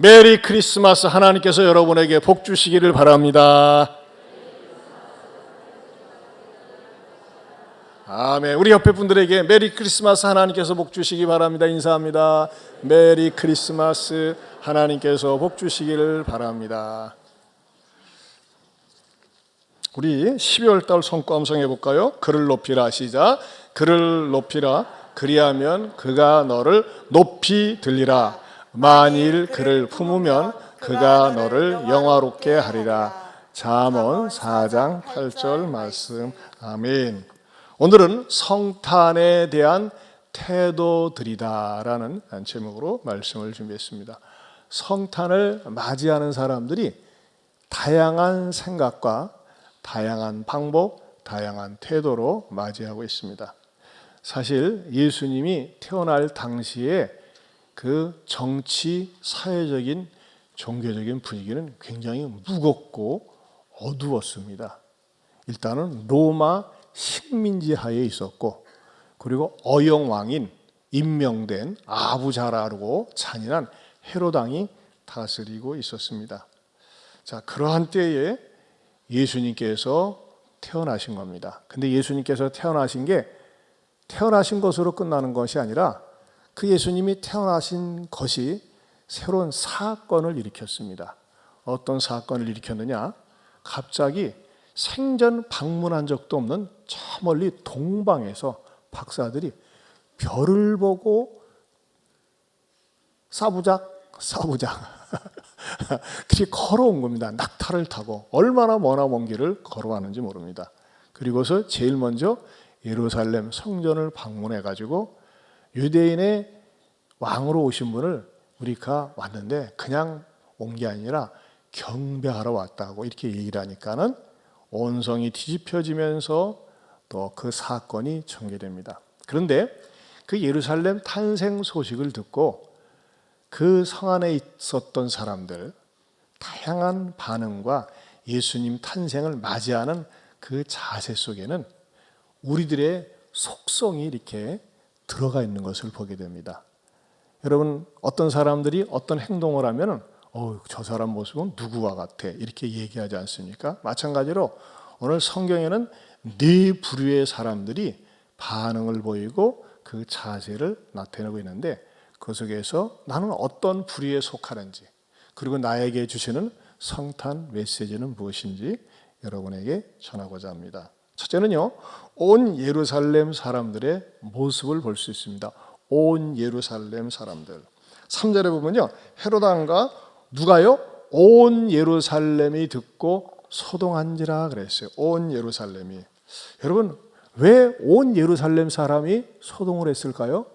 메리 크리스마스. 하나님께서 여러분에게 복 주시기를 바랍니다. 아멘. 우리 옆에 분들에게 메리 크리스마스, 하나님께서 복 주시기 바랍니다. 인사합니다. 메리 크리스마스, 하나님께서 복 주시기를 바랍니다. 우리 12월 달 성과 함성해 볼까요? 그를 높이라. 시작. 그를 높이라. 그리하면 그가 너를 높이 들리라. 만일 그를 품으면 그가 너를 영화롭게 하리라. 잠언 4장 8절 말씀. 아멘. 오늘은 성탄에 대한 태도들이다라는 제목으로 말씀을 준비했습니다. 성탄을 맞이하는 사람들이 다양한 생각과 다양한 방법, 다양한 태도로 맞이하고 있습니다. 사실 예수님이 태어날 당시에 그 정치, 사회적인, 종교적인 분위기는 굉장히 무겁고 어두웠습니다. 일단은 로마 식민지 하에 있었고, 그리고 어영왕인 임명된 아부자라고 잔인한 헤롯 왕이 다스리고 있었습니다. 자, 그러한 때에 예수님께서 태어나신 겁니다. 근데 예수님께서 태어나신 게 태어나신 것으로 끝나는 것이 아니라 그 예수님이 태어나신 것이 새로운 사건을 일으켰습니다. 어떤 사건을 일으켰느냐? 갑자기 생전 방문한 적도 없는 저 멀리 동방에서 박사들이 별을 보고 싸부작 그렇게 걸어온 겁니다. 낙타를 타고 얼마나 먼 길을 걸어왔는지 모릅니다. 그리고서 제일 먼저 예루살렘 성전을 방문해 가지고 유대인의 왕으로 오신 분을 우리가 왔는데 그냥 온 게 아니라 경배하러 왔다고 이렇게 얘기를 하니까는 온 성이 뒤집혀지면서 또 그 사건이 전개됩니다. 그런데 그 예루살렘 탄생 소식을 듣고 그 성 안에 있었던 사람들, 다양한 반응과 예수님 탄생을 맞이하는 그 자세 속에는 우리들의 속성이 이렇게 들어가 있는 것을 보게 됩니다. 여러분, 어떤 사람들이 어떤 행동을 하면 저 사람 모습은 누구와 같아 이렇게 얘기하지 않습니까? 마찬가지로 오늘 성경에는 네 부류의 사람들이 반응을 보이고 그 자세를 나타내고 있는데, 그 속에서 나는 어떤 부류에 속하는지, 그리고 나에게 주시는 성탄 메시지는 무엇인지 여러분에게 전하고자 합니다. 첫째는요, 온 예루살렘 사람들의 모습을 볼 수 있습니다. 온 예루살렘 사람들. 3절에 보면요, 헤롯 왕과 누가요? 온 예루살렘이 듣고 소동한지라 그랬어요. 온 예루살렘이. 여러분, 왜 온 예루살렘 사람이 소동을 했을까요?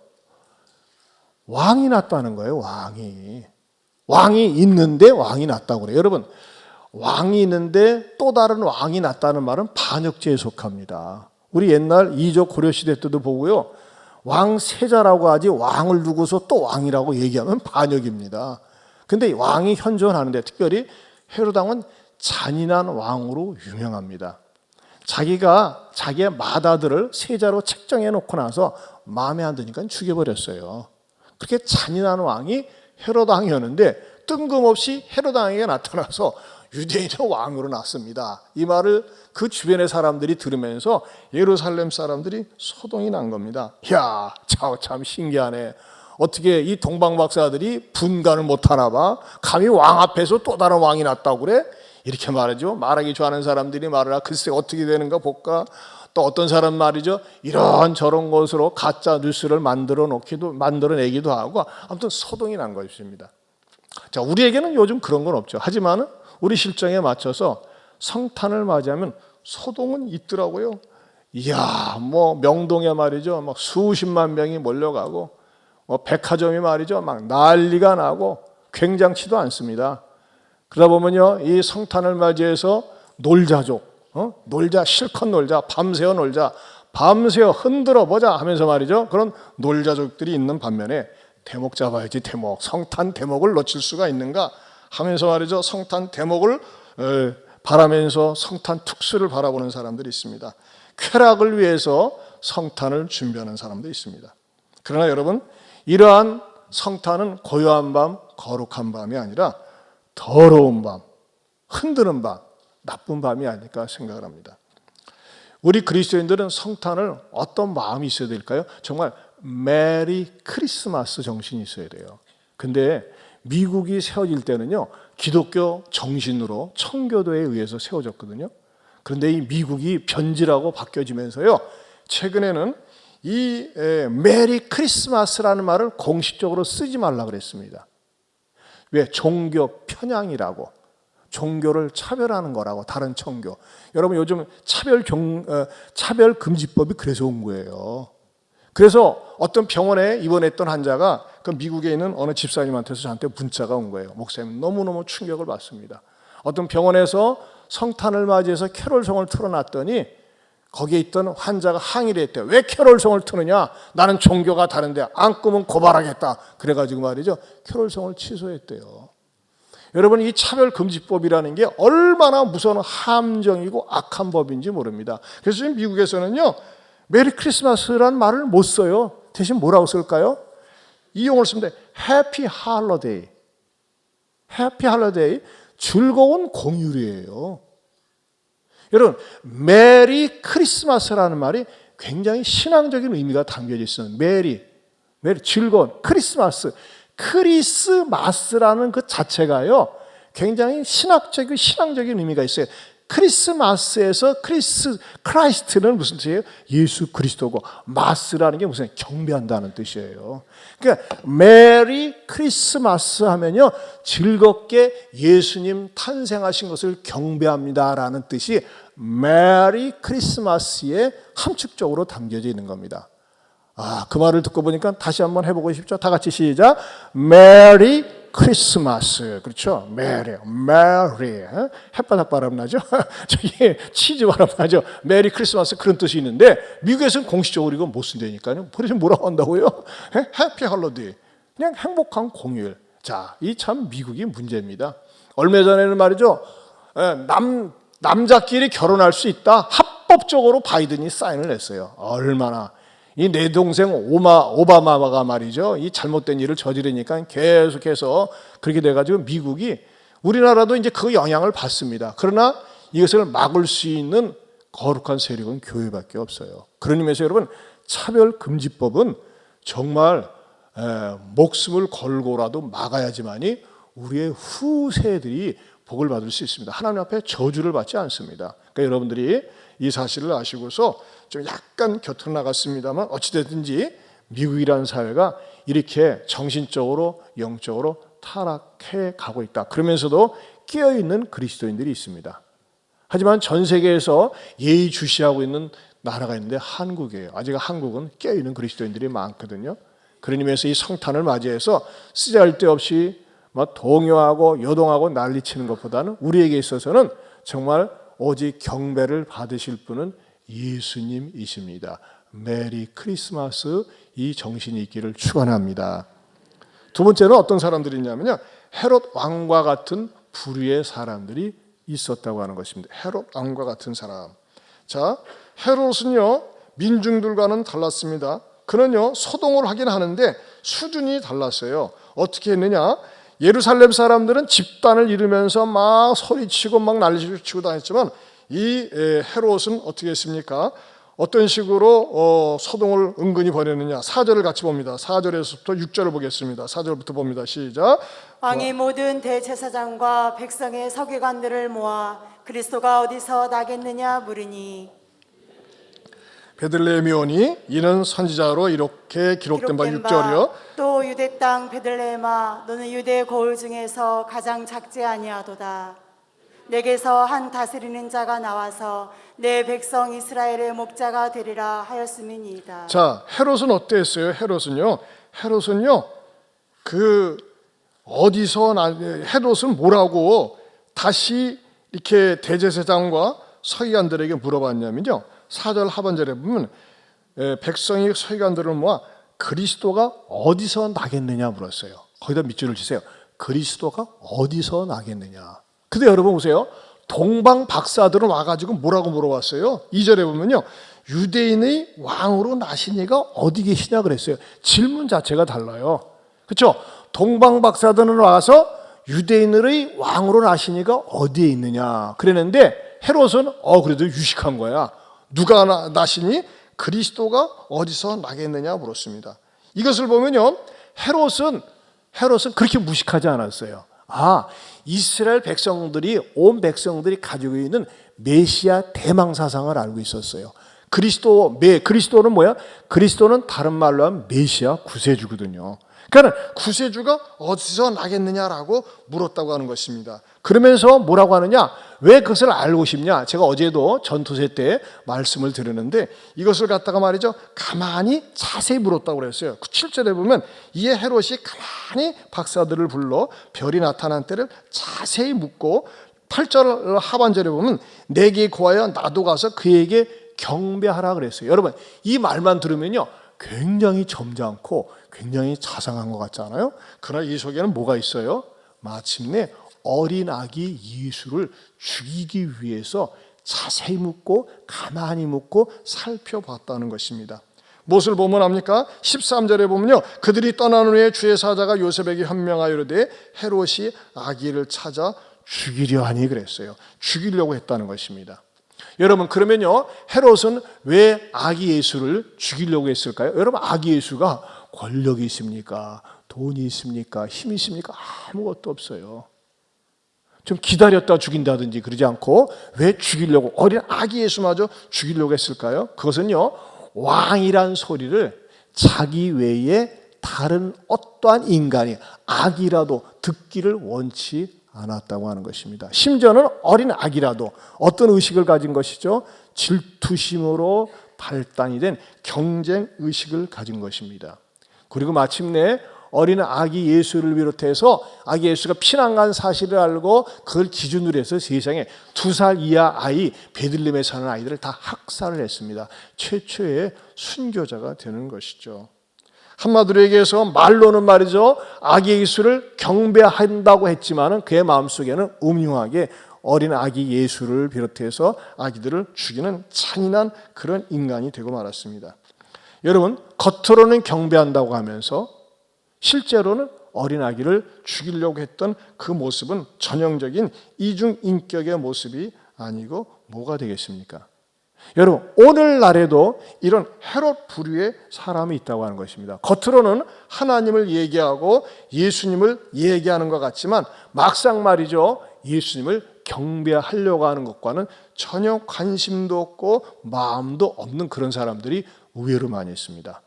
왕이 났다는 거예요. 왕이 있는데 왕이 났다고 그래요. 여러분, 왕이 있는데 또 다른 왕이 났다는 말은 반역죄에 속합니다. 우리 옛날 이조 고려시대 때도 보고요, 왕 세자라고 하지 왕을 두고서 또 왕이라고 얘기하면 반역입니다. 근데 왕이 현존하는데, 특별히 헤롯 왕은 잔인한 왕으로 유명합니다. 자기가 자기의 맏아들을 세자로 책정해 놓고 나서 마음에 안 드니까 죽여버렸어요. 그렇게 잔인한 왕이 헤롯 왕이었는데 뜬금없이 헤롯 왕에게 나타나서 유대인의 왕으로 났습니다. 이 말을 그 주변의 사람들이 들으면서 예루살렘 사람들이 소동이 난 겁니다. 이야, 참 신기하네. 어떻게 이 동방 박사들이 분간을 못하나 봐. 감히 왕 앞에서 또 다른 왕이 났다고 그래? 이렇게 말하죠. 말하기 좋아하는 사람들이 말하라. 글쎄 어떻게 되는가 볼까. 또 어떤 사람 말이죠, 이런 저런 것으로 가짜 뉴스를 만들어내기도 하고, 아무튼 소동이 난 것입니다. 자, 우리에게는 요즘 그런 건 없죠. 하지만 우리 실정에 맞춰서 성탄을 맞이하면 소동은 있더라고요. 이야, 명동에 말이죠, 막 수십만 명이 몰려가고, 백화점이 말이죠, 막 난리가 나고 굉장치도 않습니다. 그러다 보면요, 이 성탄을 맞이해서 놀자, 실컷 놀자, 밤새워 놀자, 밤새워 흔들어 보자 하면서 말이죠, 그런 놀자족들이 있는 반면에 대목 잡아야지, 대목, 성탄 대목을 놓칠 수가 있는가 하면서 말이죠, 성탄 대목을 바라면서 성탄 특수를 바라보는 사람들이 있습니다. 쾌락을 위해서 성탄을 준비하는 사람도 있습니다. 그러나 여러분, 이러한 성탄은 고요한 밤, 거룩한 밤이 아니라 더러운 밤, 흔드는 밤, 나쁜 밤이 아닐까 생각을 합니다. 우리 그리스도인들은 성탄을 어떤 마음이 있어야 될까요? 정말 메리 크리스마스 정신이 있어야 돼요. 근데 미국이 세워질 때는요, 기독교 정신으로 청교도에 의해서 세워졌거든요. 그런데 이 미국이 변질하고 바뀌어지면서요, 최근에는 이 메리 크리스마스라는 말을 공식적으로 쓰지 말라 그랬습니다. 왜? 종교 편향이라고, 종교를 차별하는 거라고, 다른 종교. 여러분 요즘 차별금지법이 그래서 온 거예요. 그래서 어떤 병원에 입원했던 환자가 그 미국에 있는 어느 집사님한테서 저한테 문자가 온 거예요. 목사님, 너무너무 충격을 받습니다. 어떤 병원에서 성탄을 맞이해서 캐롤송을 틀어놨더니 거기에 있던 환자가 항의를 했대요. 왜 캐롤송을 트느냐? 나는 종교가 다른데 안 끄면 고발하겠다. 그래가지고 말이죠, 캐롤송을 취소했대요. 여러분, 이 차별금지법이라는 게 얼마나 무서운 함정이고 악한 법인지 모릅니다. 그래서 지금 미국에서는요, 메리 크리스마스라는 말을 못 써요. 대신 뭐라고 쓸까요? 이 용어를 쓰면 돼. 해피 할러데이. 해피 할러데이, 즐거운 공휴일이에요. 여러분, 메리 크리스마스라는 말이 굉장히 신앙적인 의미가 담겨져 있어요. 메리, 즐거운, 크리스마스. 크리스마스라는 그 자체가요, 굉장히 신앙적인 의미가 있어요. 크리스마스에서 크라이스트는 무슨 뜻이에요? 예수 그리스도고, 마스라는 게 무슨 경배한다는 뜻이에요. 그러니까 메리 크리스마스 하면요, 즐겁게 예수님 탄생하신 것을 경배합니다라는 뜻이 메리 크리스마스에 함축적으로 담겨져 있는 겁니다. 그 말을 듣고 보니까 다시 한번 해보고 싶죠? 다 같이 시작. 메리 크리스마스. 그렇죠? 메리. 햇바닥 바람 나죠? 저기 치즈 바람 나죠? 메리 크리스마스, 그런 뜻이 있는데 미국에서는 공식적으로 이건 못 쓴다니까요. 그래서 뭐라고 한다고요? 해피 할로데이. 그냥 행복한 공휴일. 자, 이 참 미국이 문제입니다. 얼마 전에는 말이죠, 남자끼리 결혼할 수 있다, 합법적으로 바이든이 사인을 했어요. 얼마나 이 내 동생 오바마가 말이죠, 이 잘못된 일을 저지르니까 계속해서 그렇게 돼가지고 미국이, 우리나라도 이제 그 영향을 받습니다. 그러나 이것을 막을 수 있는 거룩한 세력은 교회밖에 없어요. 그런 의미에서 여러분, 차별금지법은 정말 목숨을 걸고라도 막아야지만이 우리의 후세들이 복을 받을 수 있습니다. 하나님 앞에 저주를 받지 않습니다. 그러니까 여러분들이 이 사실을 아시고서 좀 약간 곁으로 나갔습니다만 어찌됐든지 미국이라는 사회가 이렇게 정신적으로 영적으로 타락해 가고 있다. 그러면서도 깨어있는 그리스도인들이 있습니다. 하지만 전 세계에서 예의주시하고 있는 나라가 있는데 한국이에요. 아직 한국은 깨어있는 그리스도인들이 많거든요. 그런 의미에서 이 성탄을 맞이해서 쓰잘데없이 막 동요하고 요동하고 난리치는 것보다는 우리에게 있어서는 정말 오직 경배를 받으실 분은 예수님이십니다. 메리 크리스마스, 이 정신이 있기를 축원합니다. 두 번째는 어떤 사람들이 있냐면요, 헤롯 왕과 같은 부류의 사람들이 있었다고 하는 것입니다. 헤롯 왕과 같은 사람. 자, 헤롯은요, 민중들과는 달랐습니다. 그는요, 소동을 하긴 하는데 수준이 달랐어요. 어떻게 했느냐? 예루살렘 사람들은 집단을 이루면서 막 소리치고 막 난리치고 다녔지만 이 헤롯은 어떻게 했습니까? 어떤 식으로 소동을 은근히 벌였느냐? 4절을 같이 봅니다. 4절에서부터 6절을 보겠습니다. 4절부터 봅니다. 시작. 왕이 모든 대제사장과 백성의 서기관들을 모아 그리스도가 어디서 나겠느냐 물으니 베들레헴이 오니 이는 선지자로 이렇게 기록된 바 6절이요. 또 유대 땅 베들레헴아 너는 유대 고을 중에서 가장 작지 아니하도다. 내게서 한 다스리는 자가 나와서 내 백성 이스라엘의 목자가 되리라 하였음이니이다. 자, 헤롯은 어땠어요? 헤롯은요 그 어디서 헤롯은 뭐라고 다시 이렇게 대제사장과 서기관들에게 물어봤냐면요, 4절 하반절에 보면 백성이 서기관들을 모아 그리스도가 어디서 나겠느냐 물었어요. 거기다 밑줄을 치세요. 그리스도가 어디서 나겠느냐. 근데 여러분 보세요. 동방 박사들은 와가지고 뭐라고 물어봤어요? 2절에 보면요, 유대인의 왕으로 나신 이가 어디 계시냐 그랬어요. 질문 자체가 달라요. 그렇죠? 동방 박사들은 와서 유대인들의 왕으로 나시니가 어디에 있느냐 그랬는데 헤롯은 그래도 유식한 거야. 누가 나시니? 그리스도가 어디서 나겠느냐 물었습니다. 이것을 보면요, 헤롯은 그렇게 무식하지 않았어요. 이스라엘 백성들이, 온 백성들이 가지고 있는 메시아 대망 사상을 알고 있었어요. 그리스도는 뭐야? 그리스도는 다른 말로 하면 메시아 구세주거든요. 그러니까 구세주가 어디서 나겠느냐라고 물었다고 하는 것입니다. 그러면서 뭐라고 하느냐? 왜 그것을 알고 싶냐? 제가 어제도 전투세 때 말씀을 드렸는데 이것을 갖다가 말이죠, 가만히 자세히 물었다고 그랬어요. 7절에 보면 이에 헤롯이 가만히 박사들을 불러 별이 나타난 때를 자세히 묻고 8절 하반절에 보면 내게 구하여 나도 가서 그에게 경배하라 그랬어요. 여러분, 이 말만 들으면요 굉장히 점잖고 굉장히 자상한 것 같잖아요. 그러나 이 속에는 뭐가 있어요? 마침내 어린 아기 예수를 죽이기 위해서 자세히 묻고 가만히 묻고 살펴봤다는 것입니다. 무엇을 보면 합니까? 13절에 보면요, 그들이 떠난 후에 주의 사자가 요셉에게 현명하여 이르되 헤롯이 아기를 찾아 죽이려 하니 그랬어요. 죽이려고 했다는 것입니다. 여러분, 그러면요 헤롯은 왜 아기 예수를 죽이려고 했을까요? 여러분, 아기 예수가 권력이 있습니까? 돈이 있습니까? 힘이 있습니까? 아무것도 없어요. 좀 기다렸다 죽인다든지 그러지 않고 왜 죽이려고, 어린 아기 예수마저 죽이려고 했을까요? 그것은요, 왕이란 소리를 자기 외에 다른 어떠한 인간이 악이라도 듣기를 원치 않았다고 하는 것입니다. 심지어는 어린 아기라도 어떤 의식을 가진 것이죠? 질투심으로 발단이 된 경쟁 의식을 가진 것입니다. 그리고 마침내 어린 아기 예수를 비롯해서 아기 예수가 피난 간 사실을 알고 그걸 기준으로 해서 세상에 2살 이하 아이, 베들레헴에 사는 아이들을 다 학살을 했습니다. 최초의 순교자가 되는 것이죠. 한마디로 얘기해서 말로는 말이죠, 아기 예수를 경배한다고 했지만은 그의 마음속에는 음흉하게 어린 아기 예수를 비롯해서 아기들을 죽이는 잔인한 그런 인간이 되고 말았습니다. 여러분, 겉으로는 경배한다고 하면서 실제로는 어린 아기를 죽이려고 했던 그 모습은 전형적인 이중인격의 모습이 아니고 뭐가 되겠습니까? 여러분, 오늘날에도 이런 헤롯 부류의 사람이 있다고 하는 것입니다. 겉으로는 하나님을 얘기하고 예수님을 얘기하는 것 같지만 막상 말이죠, 예수님을 경배하려고 하는 것과는 전혀 관심도 없고 마음도 없는 그런 사람들이 의외로 많이 있습니다.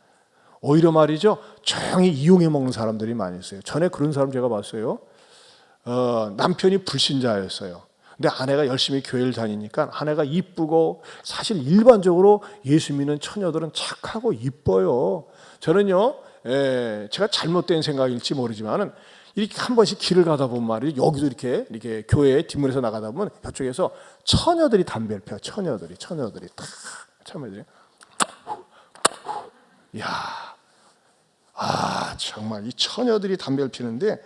오히려 말이죠, 조용히 이용해 먹는 사람들이 많이 있어요. 전에 그런 사람 제가 봤어요. 남편이 불신자였어요. 근데 아내가 열심히 교회를 다니니까 아내가 이쁘고, 사실 일반적으로 예수 믿는 처녀들은 착하고 이뻐요. 저는요, 제가 잘못된 생각일지 모르지만은 이렇게 한 번씩 길을 가다 보면 말이죠, 여기도 이렇게 교회 뒷문에서 나가다 보면 저쪽에서 처녀들이 담배를 펴요. 처녀들이 정말 이 처녀들이 담배를 피는데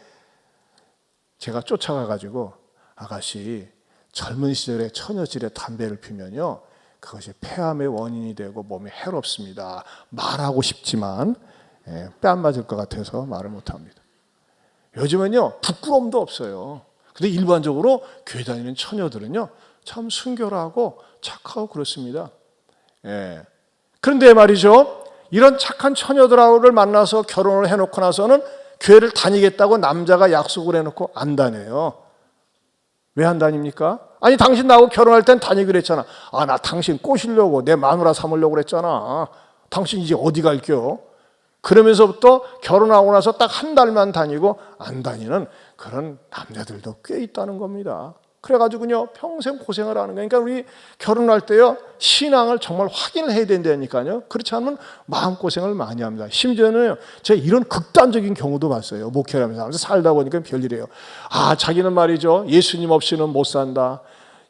제가 쫓아가가지고, 아가씨, 젊은 시절에 처녀질에 담배를 피면요 그것이 폐암의 원인이 되고 몸에 해롭습니다. 말하고 싶지만 뺨 맞을 것 같아서 말을 못합니다. 요즘은요 부끄러움도 없어요. 근데 일반적으로 교회 다니는 처녀들은요 참 순결하고 착하고 그렇습니다. 그런데 말이죠, 이런 착한 처녀들하고를 만나서 결혼을 해놓고 나서는 교회를 다니겠다고 남자가 약속을 해놓고 안 다녀요. 왜 안 다닙니까? 아니, 당신 나하고 결혼할 땐 다니기로 했잖아. 나 당신 꼬시려고, 내 마누라 삼으려고 그랬잖아. 당신 이제 어디 갈게요? 그러면서부터 결혼하고 나서 딱 한 달만 다니고 안 다니는 그런 남자들도 꽤 있다는 겁니다. 그래가지고요 평생 고생을 하는 거예요. 그러니까 우리 결혼할 때요 신앙을 정말 확인을 해야 된다니까요. 그렇지 않으면 마음고생을 많이 합니다. 심지어는 제가 이런 극단적인 경우도 봤어요. 목회를 하면서 살다 보니까 별일이에요. 자기는 말이죠, 예수님 없이는 못 산다,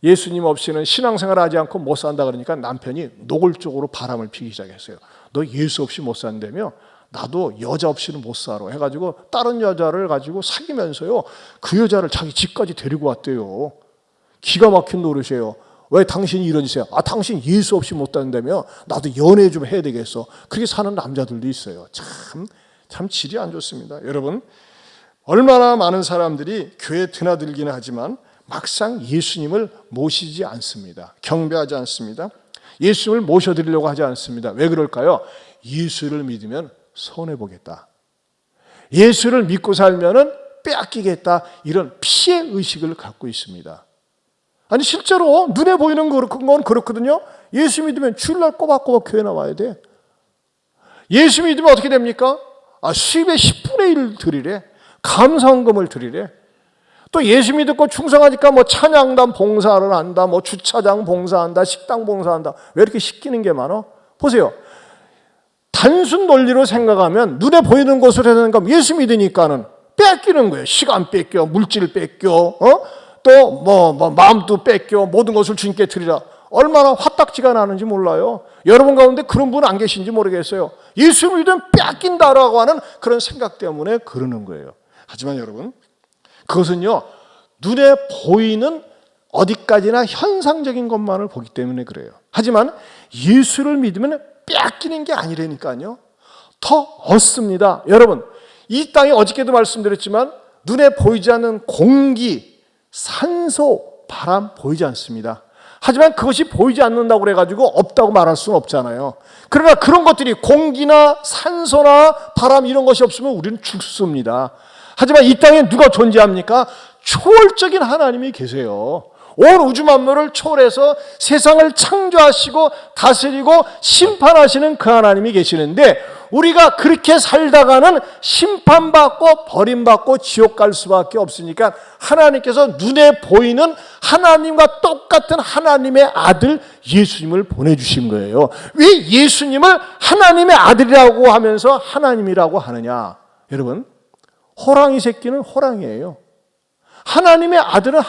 예수님 없이는 신앙생활 하지 않고 못 산다 그러니까 남편이 노골적으로 바람을 피기 시작했어요. 너 예수 없이 못 산다며? 나도 여자 없이는 못 살아 해가지고 다른 여자를 가지고 사귀면서요 그 여자를 자기 집까지 데리고 왔대요. 기가 막힌 노릇이에요. 왜 당신이 이런 짓이야? 당신 예수 없이 못 산다며? 나도 연애 좀 해야 되겠어. 그렇게 사는 남자들도 있어요. 참 참 질이 안 좋습니다. 여러분, 얼마나 많은 사람들이 교회에 드나들기는 하지만 막상 예수님을 모시지 않습니다. 경배하지 않습니다. 예수님을 모셔드리려고 하지 않습니다. 왜 그럴까요? 예수를 믿으면 손해보겠다. 예수를 믿고 살면은 빼앗기겠다. 이런 피해 의식을 갖고 있습니다. 아니 실제로 눈에 보이는 건 그렇거든요. 예수 믿으면 주일날 꼬박꼬박 교회 나와야 돼. 예수 믿으면 어떻게 됩니까? 수입의 10분의 1 드리래. 감사헌금을 드리래. 또 예수 믿고 충성하니까 뭐 찬양단 봉사를 한다, 뭐 주차장 봉사한다, 식당 봉사한다. 왜 이렇게 시키는 게 많아? 보세요. 단순 논리로 생각하면 눈에 보이는 것을 해야 되는 거 예수 믿으니까는 뺏기는 거예요. 시간 뺏겨, 물질 뺏겨, 또 마음도 뺏겨, 모든 것을 주님께 드리라. 얼마나 화딱지가 나는지 몰라요. 여러분 가운데 그런 분 안 계신지 모르겠어요. 예수 믿으면 뺏긴다라고 하는 그런 생각 때문에 그러는 거예요. 하지만 여러분, 그것은요, 눈에 보이는 어디까지나 현상적인 것만을 보기 때문에 그래요. 하지만 예수를 믿으면 빼앗기는 게 아니라니까요. 더 얻습니다. 여러분, 이 땅에 어저께도 말씀드렸지만 눈에 보이지 않는 공기, 산소, 바람 보이지 않습니다. 하지만 그것이 보이지 않는다고 그래가지고 없다고 말할 수는 없잖아요. 그러나 그런 것들이 공기나 산소나 바람 이런 것이 없으면 우리는 죽습니다. 하지만 이 땅에 누가 존재합니까? 초월적인 하나님이 계세요. 온 우주 만물을 초월해서 세상을 창조하시고 다스리고 심판하시는 그 하나님이 계시는데 우리가 그렇게 살다가는 심판받고 버림받고 지옥 갈 수밖에 없으니까 하나님께서 눈에 보이는 하나님과 똑같은 하나님의 아들 예수님을 보내주신 거예요. 왜 예수님을 하나님의 아들이라고 하면서 하나님이라고 하느냐? 여러분, 호랑이 새끼는 호랑이에요. 하나님의 아들은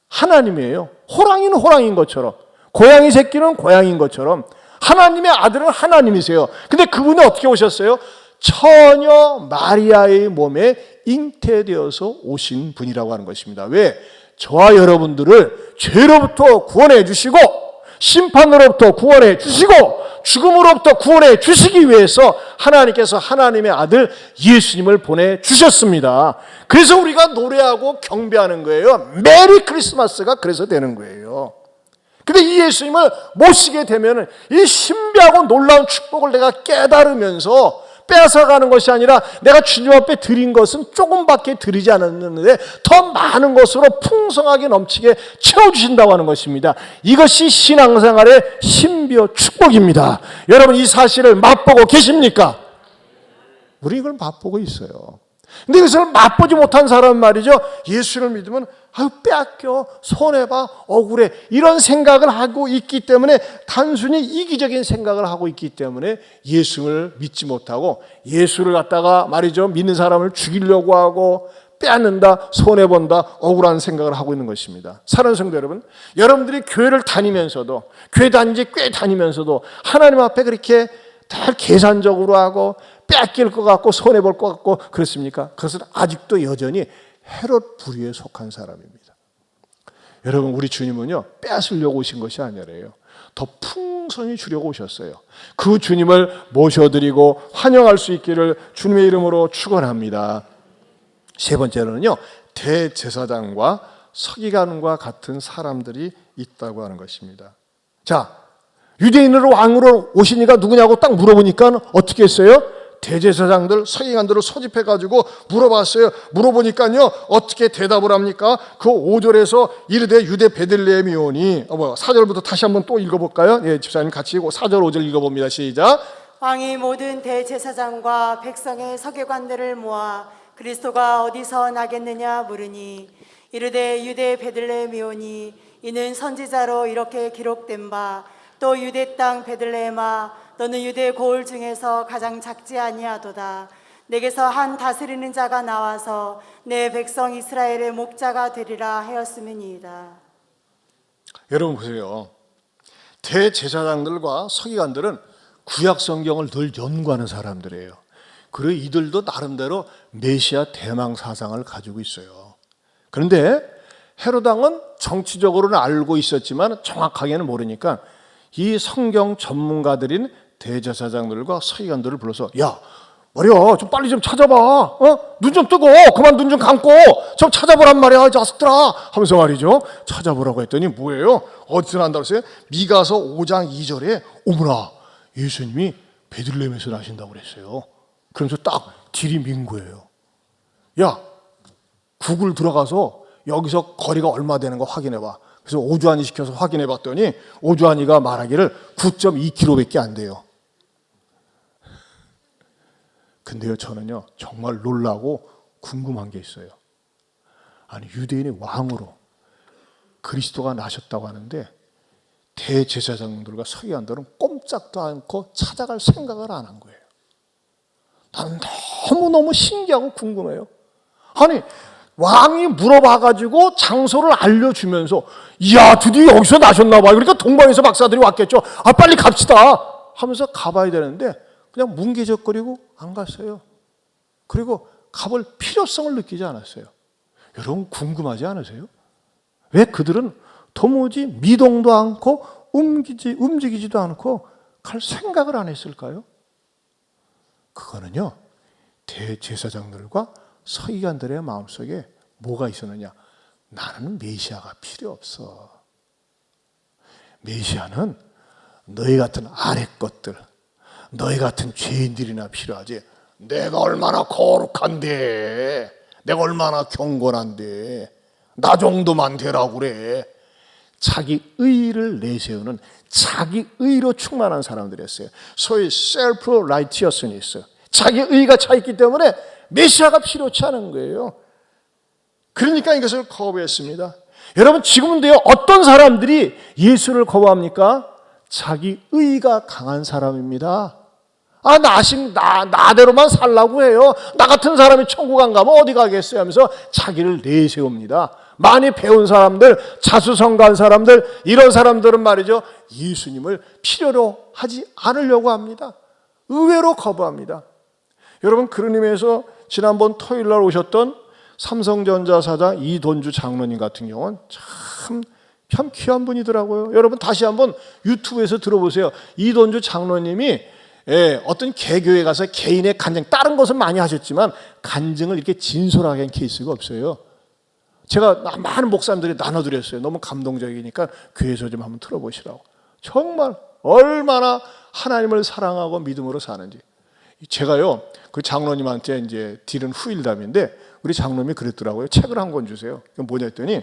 하나님이에요. 호랑이는 호랑이인 것처럼, 고양이 새끼는 고양이인 것처럼 하나님의 아들은 하나님이세요. 근데 그분은 어떻게 오셨어요? 처녀 마리아의 몸에 잉태되어서 오신 분이라고 하는 것입니다. 왜? 저와 여러분들을 죄로부터 구원해 주시고 심판으로부터 구원해 주시고 죽음으로부터 구원해 주시기 위해서 하나님께서 하나님의 아들 예수님을 보내주셨습니다. 그래서 우리가 노래하고 경배하는 거예요. 메리 크리스마스가 그래서 되는 거예요. 근데 이 예수님을 모시게 되면 이 신비하고 놀라운 축복을 내가 깨달으면서 뺏어가는 것이 아니라 내가 주님 앞에 드린 것은 조금밖에 드리지 않았는데 더 많은 것으로 풍성하게 넘치게 채워주신다고 하는 것입니다. 이것이 신앙생활의 신비요 축복입니다. 여러분 이 사실을 맛보고 계십니까? 우리 이걸 맛보고 있어요. 근데 이것을 맛보지 못한 사람은 말이죠. 예수를 믿으면 빼앗겨, 손해봐, 억울해 이런 생각을 하고 있기 때문에 단순히 이기적인 생각을 하고 있기 때문에 예수를 믿지 못하고 예수를 갖다가 말이죠. 믿는 사람을 죽이려고 하고 빼앗는다, 손해본다, 억울한 생각을 하고 있는 것입니다. 사랑하는 성도 여러분, 여러분들이 교회를 다니면서도 교회 다닌 지 꽤 다니면서도 하나님 앞에 그렇게 다 계산적으로 하고 뺏길 것 같고 손해볼 것 같고 그렇습니까? 그것은 아직도 여전히 헤롯 부류에 속한 사람입니다. 여러분 우리 주님은요 뺏으려고 오신 것이 아니래요. 더 풍성히 주려고 오셨어요. 그 주님을 모셔드리고 환영할 수 있기를 주님의 이름으로 축원합니다. 세 번째로는요 대제사장과 서기관과 같은 사람들이 있다고 하는 것입니다. 자, 유대인으로 왕으로 오시니까 누구냐고 딱 물어보니까 어떻게 했어요? 대제사장들, 서기관들을 소집해가지고 물어봤어요. 물어보니까요 어떻게 대답을 합니까? 그 5절에서 이르되 유대 베들레헴이 오니 4절부터 다시 한번 또 읽어볼까요? 예, 집사님 같이 4절 5절 읽어봅니다. 시작. 왕이 모든 대제사장과 백성의 서기관들을 모아 그리스도가 어디서 나겠느냐 물으니 이르되 유대 베들레헴이 오니 이는 선지자로 이렇게 기록된 바 또 유대 땅 베들레헴아 너는 유대 고을 중에서 가장 작지 아니하도다. 내게서 한 다스리는 자가 나와서 내 백성 이스라엘의 목자가 되리라 하였음이니이다. 여러분 보세요. 대제사장들과 서기관들은 구약 성경을 늘 연구하는 사람들이에요. 그리고 이들도 나름대로 메시아 대망 사상을 가지고 있어요. 그런데 헤롯 왕은 정치적으로는 알고 있었지만 정확하게는 모르니까 이 성경 전문가들인 대제사장들과 서기관들을 불러서 야, 말이야, 좀 빨리 좀 찾아봐. 눈 좀 뜨고 그만 눈 좀 감고 좀 찾아보란 말이야, 이 자식들아 하면서 말이죠. 찾아보라고 했더니 뭐예요? 어디서 난다고 했어요? 미가서 5장 2절에 어머나, 예수님이 베들레헴에서 나신다고 그랬어요. 그러면서 딱 들이민 거예요. 야, 구글 들어가서 여기서 거리가 얼마 되는 거 확인해봐. 그래서 오주환이 시켜서 확인해봤더니 오주환이가 말하기를 9.2km밖에 안 돼요. 근데요, 저는요 정말 놀라고 궁금한 게 있어요. 아니, 유대인의 왕으로 그리스도가 나셨다고 하는데 대제사장들과 서기관들은 꼼짝도 않고 찾아갈 생각을 안 한 거예요. 나는 너무너무 신기하고 궁금해요. 아니, 왕이 물어봐가지고 장소를 알려주면서 이야, 드디어 여기서 나셨나 봐요. 그러니까 동방에서 박사들이 왔겠죠. 아, 빨리 갑시다 하면서 가봐야 되는데 그냥 뭉개적거리고 안 갔어요. 그리고 가볼 필요성을 느끼지 않았어요. 여러분 궁금하지 않으세요? 왜 그들은 도무지 미동도 않고 움직이지도 않고 갈 생각을 안 했을까요? 그거는요, 대제사장들과 서기관들의 마음속에 뭐가 있었느냐? 나는 메시아가 필요 없어. 메시아는 너희 같은 아래 것들, 너희 같은 죄인들이나 필요하지. 내가 얼마나 거룩한데, 내가 얼마나 경건한데, 나 정도만 되라고 그래. 자기 의를 내세우는 자기 의로 충만한 사람들이었어요. 소위 self-righteousness, 자기 의가 차 있기 때문에 메시아가 필요치 않은 거예요. 그러니까 이것을 거부했습니다. 여러분, 지금은요, 어떤 사람들이 예수를 거부합니까? 자기 의가 강한 사람입니다. 아, 나대로만 살라고 해요. 나 같은 사람이 천국 안 가면 어디 가겠어요 하면서 자기를 내세웁니다. 많이 배운 사람들, 자수성가한 사람들, 이런 사람들은 말이죠, 예수님을 필요로 하지 않으려고 합니다. 의외로 거부합니다. 여러분, 그런 의미에서 지난번 토요일 날 오셨던 삼성전자 사장 이돈주 장로님 같은 경우는 참 귀한 분이더라고요. 여러분 다시 한번 유튜브에서 들어보세요. 이돈주 장로님이 어떤 개교에 가서 개인의 간증, 다른 것은 많이 하셨지만 간증을 이렇게 진솔하게 한 케이스가 없어요. 제가 많은 목사님들이 나눠드렸어요. 너무 감동적이니까 교회에서 좀 한번 들어보시라고. 정말 얼마나 하나님을 사랑하고 믿음으로 사는지. 제가요, 그 장로님한테 이제 드린 후일담인데 우리 장로님이 그랬더라고요. 책을 한 권 주세요. 뭐냐 했더니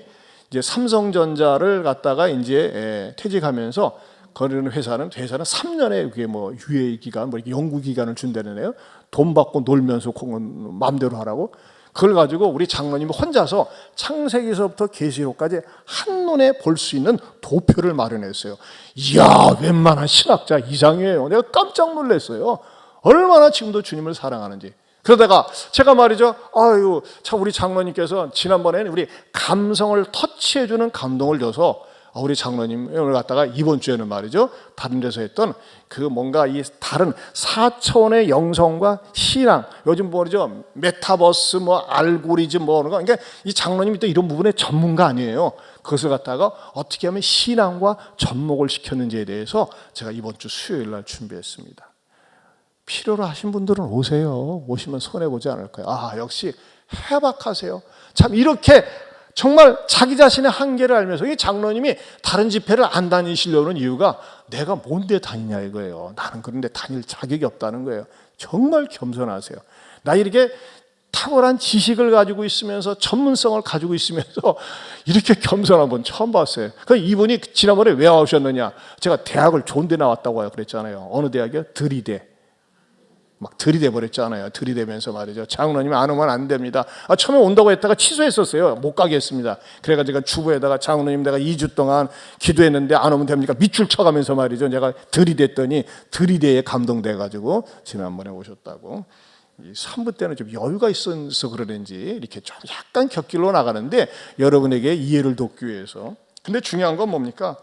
이제 삼성전자를 갖다가 이제 퇴직하면서 거르는 회사는 3년의 그게 뭐 유예 기간, 뭐 연구 기간을 준다네요. 돈 받고 놀면서 마음대로 하라고. 그걸 가지고 우리 장로님이 혼자서 창세기서부터 계시록까지 한눈에 볼 수 있는 도표를 마련했어요. 이야, 웬만한 신학자 이상이에요. 내가 깜짝 놀랐어요. 얼마나 지금도 주님을 사랑하는지. 그러다가 제가 말이죠, 아유, 참 우리 장로님께서 지난번에는 우리 감성을 터치해주는 감동을 줘서 우리 장로님을 갖다가 이번 주에는 말이죠, 다른 데서 했던 그 뭔가 이 다른 4차원의 영성과 신앙, 요즘 뭐죠, 메타버스, 뭐 알고리즘 뭐 그런 거, 그러니까 이 장로님이 또 이런 부분에 전문가 아니에요. 그것을 갖다가 어떻게 하면 신앙과 접목을 시켰는지에 대해서 제가 이번 주 수요일 날 준비했습니다. 필요로 하신 분들은 오세요. 오시면 손해보지 않을 거예요. 아, 역시 해박하세요. 참 이렇게 정말 자기 자신의 한계를 알면서 이 장로님이 다른 집회를 안 다니시려는 이유가 내가 뭔데 다니냐 이거예요. 나는 그런데 다닐 자격이 없다는 거예요. 정말 겸손하세요. 나 이렇게 탁월한 지식을 가지고 있으면서 전문성을 가지고 있으면서 이렇게 겸손한 분 처음 봤어요. 그 이분이 지난번에 왜 오셨느냐? 제가 대학을 좋은 데 나왔다고 그랬잖아요. 어느 대학이요? 들이대. 막 들이대 버렸잖아요. 들이대면서 말이죠. 장로님이 안 오면 안 됩니다. 처음에 온다고 했다가 취소했었어요. 못 가게 했습니다. 그래가지고 제가 주부에다가 장로님 내가 2주 동안 기도했는데 안 오면 됩니까? 밑줄 쳐가면서 말이죠. 제가 들이댔더니 들이대에 감동돼가지고 지난번에 오셨다고. 이 3부 때는 좀 여유가 있어서 그러는지 이렇게 좀 약간 곁길로 나가는데 여러분에게 이해를 돕기 위해서. 근데 중요한 건 뭡니까?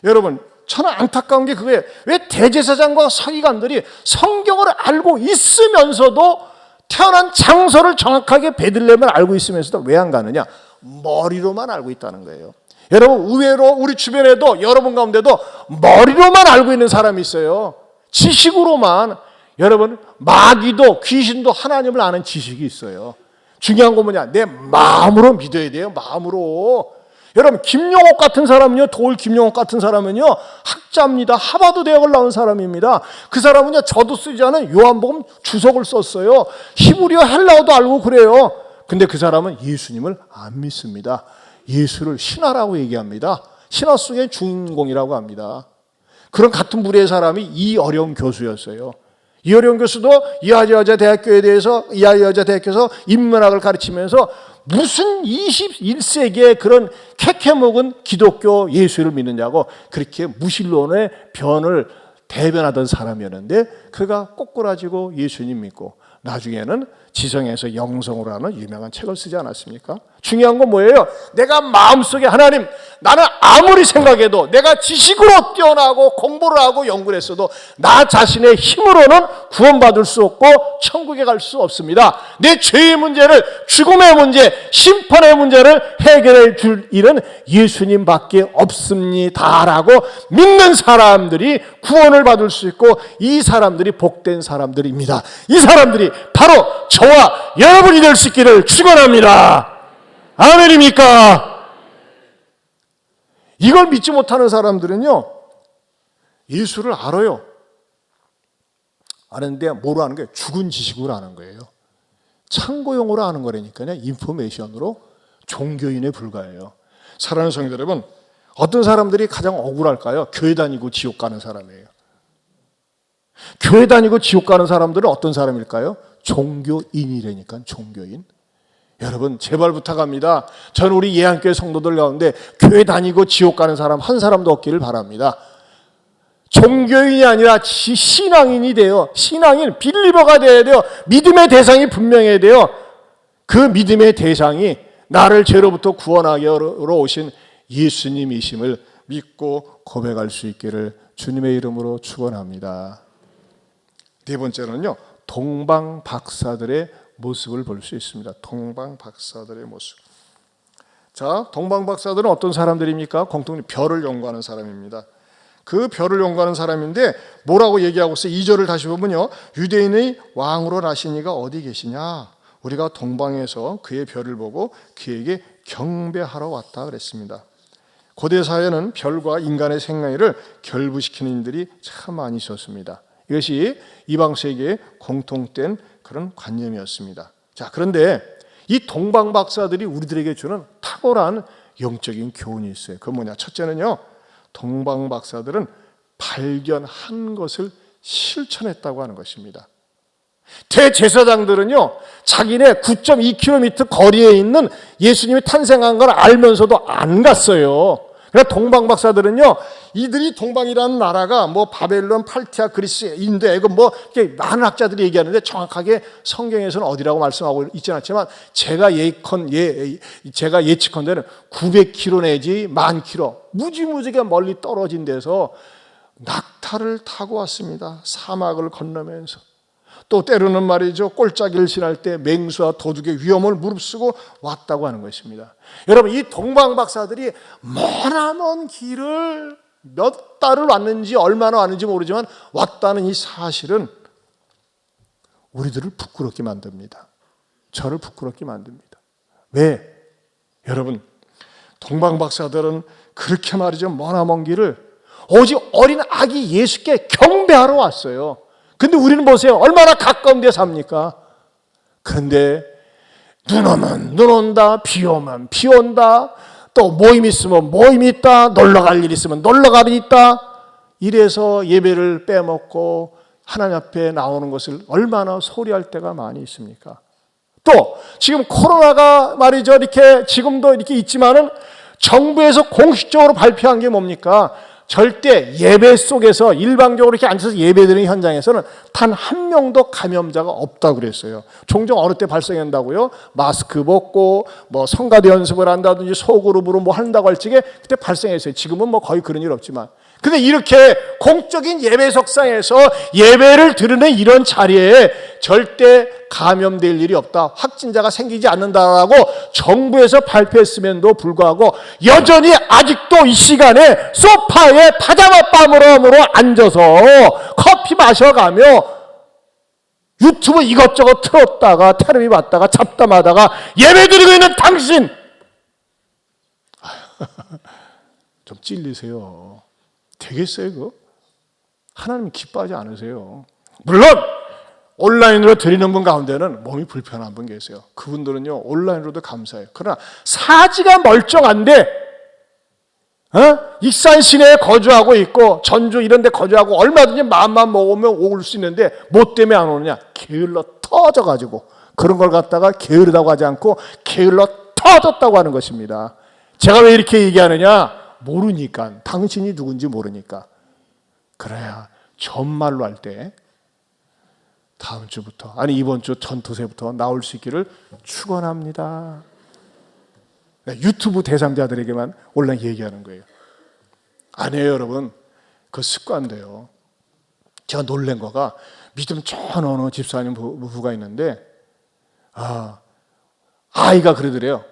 여러분, 저는 안타까운 게 그거예요. 왜 대제사장과 서기관들이 성경을 알고 있으면서도 태어난 장소를 정확하게 베들레헴을 알고 있으면서도 왜 안 가느냐? 머리로만 알고 있다는 거예요. 여러분, 의외로 우리 주변에도 여러분 가운데도 머리로만 알고 있는 사람이 있어요. 지식으로만. 여러분, 마귀도 귀신도 하나님을 아는 지식이 있어요. 중요한 건 뭐냐? 내 마음으로 믿어야 돼요. 마음으로. 여러분, 김용옥 같은 사람은요, 도울 김용옥 같은 사람은요, 학자입니다. 하버드 대학을 나온 사람입니다. 그 사람은요, 저도 쓰지 않은 요한복음 주석을 썼어요. 히브리어 헬라어도 알고 그래요. 근데 그 사람은 예수님을 안 믿습니다. 예수를 신하라고 얘기합니다. 신하 속의 주인공이라고 합니다. 그런 같은 부류의 사람이 이어려운 교수였어요. 이어려운 교수도 이하여자 대학교에서 인문학을 가르치면서 무슨 21세기에 그런 캐캐먹은 기독교 예수를 믿느냐고 그렇게 무신론의 변을 대변하던 사람이었는데 그가 꼬꾸라지고 예수님 믿고 나중에는 지성에서 영성으로 하는 유명한 책을 쓰지 않았습니까? 중요한 건 뭐예요? 내가 마음속에 하나님, 나는 아무리 생각해도 내가 지식으로 뛰어나고 공부를 하고 연구를 했어도 나 자신의 힘으로는 구원받을 수 없고 천국에 갈 수 없습니다. 내 죄의 문제를, 죽음의 문제, 심판의 문제를 해결해 줄 일은 예수님밖에 없습니다라고 믿는 사람들이 구원을 받을 수 있고 이 사람들이 복된 사람들입니다. 이 사람들이 바로 저와 여러분이 될 수 있기를 축원합니다. 아멘입니까? 이걸 믿지 못하는 사람들은요, 예수를 알아요. 아는데 뭐로 아는 거예요? 죽은 지식으로 아는 거예요. 참고용어로 아는 거라니까요. 인포메이션으로. 종교인에 불과해요. 사랑하는 성도 여러분, 어떤 사람들이 가장 억울할까요? 교회 다니고 지옥 가는 사람이에요. 교회 다니고 지옥 가는 사람들은 어떤 사람일까요? 종교인이라니까, 종교인. 여러분, 제발 부탁합니다. 저는 우리 예한교회 성도들 가운데 교회 다니고 지옥 가는 사람 한 사람도 없기를 바랍니다. 종교인이 아니라 신앙인이 돼요. 신앙인, 빌리버가 돼야 돼요. 믿음의 대상이 분명해야 돼요. 그 믿음의 대상이 나를 죄로부터 구원하러 오신 예수님이심을 믿고 고백할 수 있기를 주님의 이름으로 축원합니다. 네 번째로는요, 동방 박사들의 모습을 볼 수 있습니다. 동방 박사들의 모습. 자, 동방 박사들은 어떤 사람들입니까? 공통적으로 별을 연구하는 사람입니다. 그 별을 연구하는 사람인데 뭐라고 얘기하고 있어요? 2절을 다시 보면요, 유대인의 왕으로 나신 이가 어디 계시냐? 우리가 동방에서 그의 별을 보고 그에게 경배하러 왔다 그랬습니다. 고대 사회는 별과 인간의 생애를 결부시키는 일들이 참 많이 있었습니다. 이것이 이방 세계의 공통된 그런 관념이었습니다. 자, 그런데 이 동방 박사들이 우리들에게 주는 탁월한 영적인 교훈이 있어요. 그건 뭐냐? 첫째는요, 동방 박사들은 발견한 것을 실천했다고 하는 것입니다. 대제사장들은요, 자기네 9.2km 거리에 있는 예수님이 탄생한 걸 알면서도 안 갔어요. 그러니까 동방 박사들은요, 이들이 동방이라는 나라가 뭐 바벨론, 팔티아, 그리스, 인도, 애굽 뭐 이렇게 많은 학자들이 얘기하는데 정확하게 성경에서는 어디라고 말씀하고 있지는 않지만 제가 예측컨대는 900km 내지 10,000km 무지무지게 멀리 떨어진 데서 낙타를 타고 왔습니다. 사막을 건너면서. 또 때로는 말이죠, 꼴짝이를 지날 때 맹수와 도둑의 위험을 무릅쓰고 왔다고 하는 것입니다. 여러분, 이 동방 박사들이 머나먼 길을 몇 달을 왔는지 얼마나 왔는지 모르지만 왔다는 이 사실은 우리들을 부끄럽게 만듭니다. 저를 부끄럽게 만듭니다. 왜? 여러분, 동방 박사들은 그렇게 말이죠, 머나먼 길을 오직 어린 아기 예수께 경배하러 왔어요. 근데 우리는 보세요. 얼마나 가까운 데 삽니까? 그런데 눈 오면 눈 온다, 비 오면 비 온다, 또 모임 있으면 모임 있다, 놀러 갈 일 있으면 놀러 갈 일 있다. 이래서 예배를 빼먹고 하나님 앞에 나오는 것을 얼마나 소리할 때가 많이 있습니까? 또 지금 코로나가 말이죠, 이렇게 지금도 이렇게 있지만은 정부에서 공식적으로 발표한 게 뭡니까? 절대 예배 속에서 일방적으로 이렇게 앉아서 예배드리는 현장에서는 단 한 명도 감염자가 없다고 그랬어요. 종종 어느 때 발생한다고요? 마스크 벗고 뭐 성가대 연습을 한다든지 소그룹으로 뭐 한다고 할 적에 그때 발생했어요. 지금은 뭐 거의 그런 일 없지만. 근데 이렇게 공적인 예배석상에서 예배를 드리는 이런 자리에 절대 감염될 일이 없다, 확진자가 생기지 않는다라고 정부에서 발표했음에도 불구하고 여전히 아직도 이 시간에 소파에 파자마 빰으로 앉아서 커피 마셔가며 유튜브 이것저것 틀었다가 테레비 봤다가 잡담하다가 예배드리고 있는 당신 좀 찔리세요. 되겠어요 그거? 하나님 기뻐하지 않으세요. 물론 온라인으로 드리는 분 가운데는 몸이 불편한 분 계세요. 그분들은요 온라인으로도 감사해요. 그러나 사지가 멀쩡한데 익산 시내에 거주하고 있고 전주 이런 데 거주하고 얼마든지 마음만 먹으면 올 수 있는데 뭐 때문에 안 오느냐? 게을러 터져가지고 그런 걸 갖다가 게으르다고 하지 않고 게을러 터졌다고 하는 것입니다. 제가 왜 이렇게 얘기하느냐? 모르니까. 당신이 누군지 모르니까. 그래야 전말로 할 때 다음 주부터 아니 이번 주 전투세부터 나올 수 있기를 축원합니다. 유튜브 대상자들에게만 온라인 얘기하는 거예요. 아니에요 여러분. 그 습관돼요. 제가 놀란 거가 믿음 좋은 어느 집사님 부부가 있는데 아이가 그러더래요.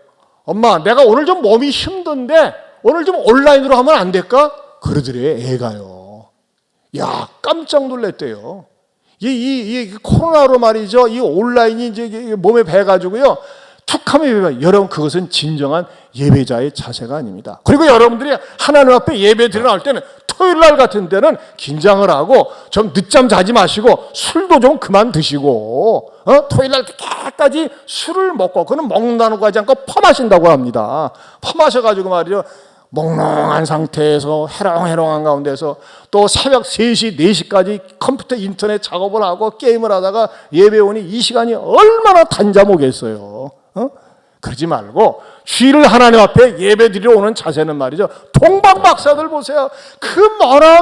엄마 내가 오늘 좀 몸이 힘든데 오늘 좀 온라인으로 하면 안 될까? 그러더래요 애가요. 야 깜짝 놀랐대요. 이 코로나로 말이죠. 이 온라인이 이제 몸에 배가지고요. 툭 하면 여러분 그것은 진정한 예배자의 자세가 아닙니다. 그리고 여러분들이 하나님 앞에 예배 드려 나올 때는 토요일 날 같은 데는 긴장을 하고 좀 늦잠 자지 마시고 술도 좀 그만 드시고 토요일 날 끝까지 술을 먹고 그는 먹는다고 하지 않고 퍼마신다고 합니다. 퍼마셔가지고 말이죠. 몽롱한 상태에서 해롱해롱한 가운데서 또 새벽 3시, 4시까지 컴퓨터 인터넷 작업을 하고 게임을 하다가 예배 오니 이 시간이 얼마나 단잠오겠어요. 그러지 말고 주일을 하나님 앞에 예배 드리러 오는 자세는 말이죠. 동방박사들 보세요. 그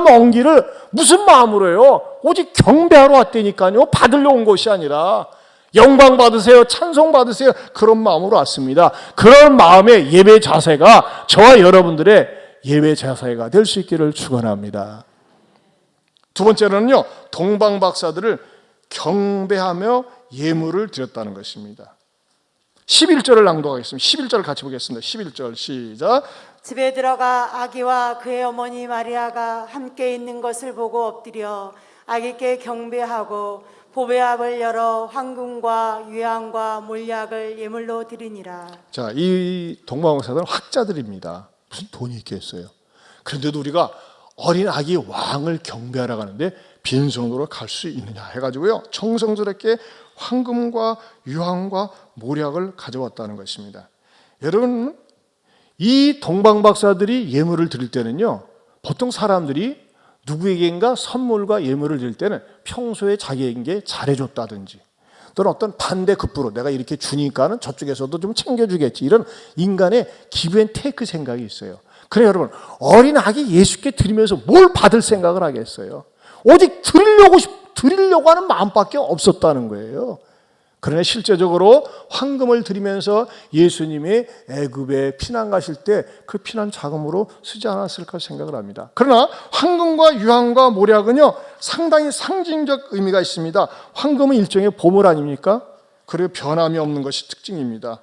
먼 길을 무슨 마음으로 해요? 오직 경배하러 왔다니까요. 받으러 온 것이 아니라 영광 받으세요. 찬송 받으세요. 그런 마음으로 왔습니다. 그런 마음의 예배 자세가 저와 여러분들의 예배 자세가 될 수 있기를 축원합니다. 두 번째로는요. 동방박사들을 경배하며 예물을 드렸다는 것입니다. 11절을 낭독하겠습니다. 11절 같이 보겠습니다. 11절 시작. 집에 들어가 아기와 그의 어머니 마리아가 함께 있는 것을 보고 엎드려 아기께 경배하고 보배압을 열어 황금과 유향과 몰약을 예물로 드리니라. 자, 이 동방박사들은 학자들입니다. 무슨 돈이 있겠어요. 그런데도 우리가 어린 아기 왕을 경배하러 가는데 빈손으로 갈 수 있느냐 해가지고요. 정성스럽게 황금과 유황과 모략을 가져왔다는 것입니다. 여러분, 이 동방박사들이 예물을 드릴 때는요. 보통 사람들이 누구에게인가 선물과 예물을 드릴 때는 평소에 자기에게 잘해줬다든지 또는 어떤 반대급부로 내가 이렇게 주니까는 저쪽에서도 좀 챙겨주겠지 이런 인간의 기브앤테이크 생각이 있어요. 그래 여러분 어린 아기 예수께 드리면서 뭘 받을 생각을 하겠어요. 오직 드리려고 하는 마음밖에 없었다는 거예요. 그러나 실제적으로 황금을 드리면서 예수님이 애굽에 피난 가실 때 그 피난 자금으로 쓰지 않았을까 생각을 합니다. 그러나 황금과 유황과 모략은요 상당히 상징적 의미가 있습니다. 황금은 일종의 보물 아닙니까? 그리고 변함이 없는 것이 특징입니다.